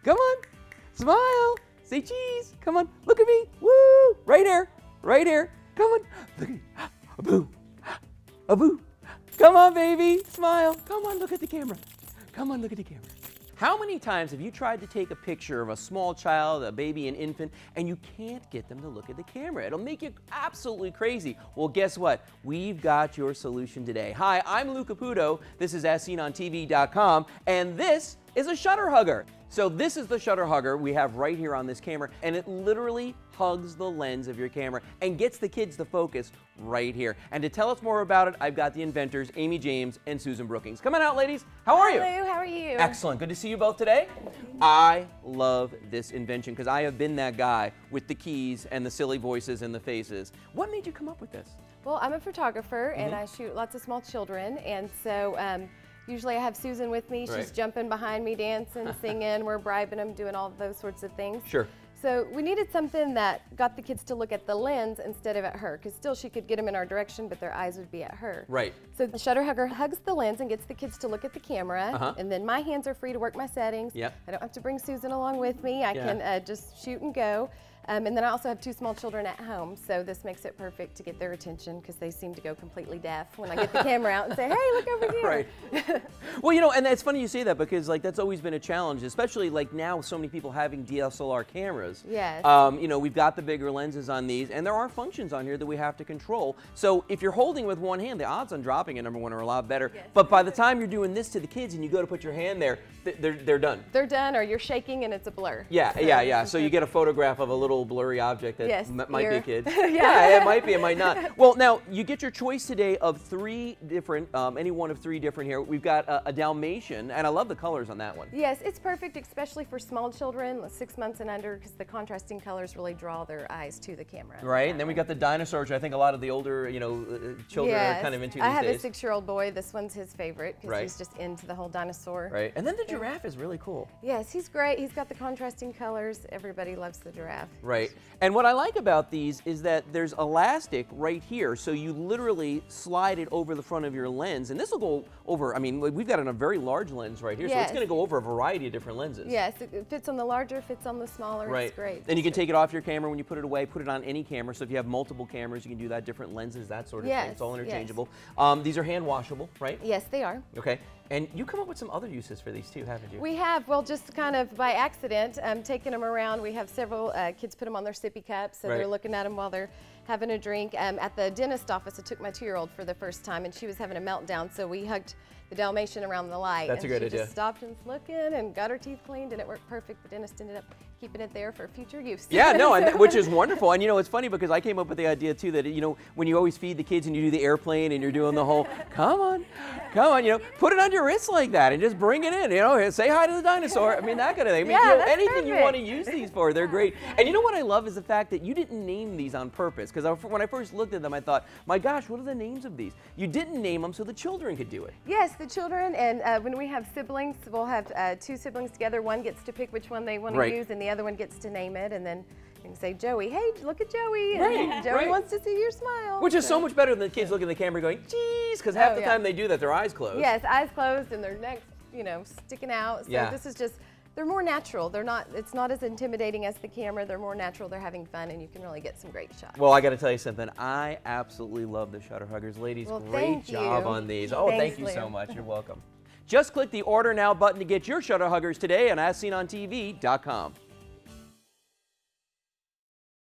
Come on. Smile. Say cheese. Come on. Look at me. Woo. Right here. Right here. Come on. Look at me. A boo. A boo. Come on, baby. Smile. Come on, look at the camera. Come on, look at the camera. How many times have you tried to take a picture of a small child, a baby, an infant, and you can't get them to look at the camera? It'll make you absolutely crazy. Well, guess what? We've got your solution today. Hi, I'm Lou Caputo. This is AsSeenOnTV.com, and this is a ShutterHugger. So this is the ShutterHugger we have right here on this camera, and it literally hugs the lens of your camera and gets the kids to focus right here. And to tell us more about it, I've got the inventors, Amy James and Susan Brookings. Come on out, ladies. How are you? Hello, how are you? Excellent. Good to see you both today. I love this invention because I have been that guy with the keys and the silly voices and the faces. What made you come up with this? Well, I'm a photographer and I shoot lots of small children, and so usually I have Susan with me. She's jumping behind me, dancing, singing, we're bribing them, doing all those sorts of things. Sure. So we needed something that got the kids to look at the lens instead of at her, because still she could get them in our direction, but their eyes would be at her. Right. So the ShutterHugger hugs the lens and gets the kids to look at the camera, and then my hands are free to work my settings. Yep. I don't have to bring Susan along with me. I can just shoot and go. And then I also have two small children at home, so this makes it perfect to get their attention because they seem to go completely deaf when I get the camera out and say, hey, look over here. Right. Well, you know, and it's funny you say that because like that's always been a challenge, especially like now with so many people having DSLR cameras. Yes. You know, we've got the bigger lenses on these, and there are functions on here that we have to control. So if you're holding with one hand, the odds on dropping it, number one, are a lot better. Yes. But by the time you're doing this to the kids and you go to put your hand there, they're done. They're done, or you're shaking and it's a blur. Yeah, yeah. So you get a photograph of a little blurry object that might be a kid. Yeah, it might be, it might not. Well, now you get your choice today of three different, any one of three different here. We've got a Dalmatian, and I love the colors on that one. Yes, it's perfect, especially for small children, 6 months and under, because the contrasting colors really draw their eyes to the camera. Right, and then we got the dinosaur, which I think a lot of the older, you know, children are kind of into these days. I have a 6-year-old boy. This one's his favorite because he's just into the whole dinosaur. Right, and then the giraffe is really cool. Yes, he's great. He's got the contrasting colors. Everybody loves the giraffe. Right, and what I like about these is that there's elastic right here, so you literally slide it over the front of your lens, and this will go over, I mean, we've got a very large lens right here, so it's going to go over a variety of different lenses. Yes, it fits on the larger, fits on the smaller. Right. It's great. And you can take it off your camera when you put it away, put it on any camera, so if you have multiple cameras, you can do that, different lenses, that sort of thing. It's all interchangeable. These are hand washable, right? Yes, they are. Okay. And you come up with some other uses for these too, haven't you? We have, well, just kind of by accident, taking them around. We have several kids put them on their sippy cups, so they're looking at them while they're having a drink. At the dentist office, I took my 2-year-old for the first time, and she was having a meltdown, so we hugged the Dalmatian around the light. That's a good idea. She just stopped and was looking and got her teeth cleaned, and it worked perfect. The dentist ended up keeping it there for future use. Yeah, no, and which is wonderful. And you know, it's funny because I came up with the idea too that, you know, when you always feed the kids and you do the airplane and you're doing the whole, come on, you know, put it on your wrist like that and just bring it in, you know, say hi to the dinosaur. I mean, that kind of thing. I mean, you know, anything you want to use these for, they're great. And you know what I love is the fact that you didn't name these on purpose, because when I first looked at them, I thought, my gosh, what are the names of these? You didn't name them so the children could do it. Yes, the children, and when we have siblings, we'll have 2 siblings together. One gets to pick which one they want to use, and the other one gets to name it, and then you can say, Joey, hey, look at Joey, and Joey wants to see your smile. Which is so much better than the kids looking at the camera going, geez, because half the time they do that, their eyes closed. Yes, eyes closed and their necks, you know, sticking out. So this is just, they're more natural. They're not, it's not as intimidating as the camera. They're more natural. They're having fun, and you can really get some great shots. Well, I got to tell you something. I absolutely love the ShutterHuggers. Ladies, great job on these. Oh, thank you so much. You're welcome. Just click the Order Now button to get your ShutterHuggers today on AsSeenOnTV.com.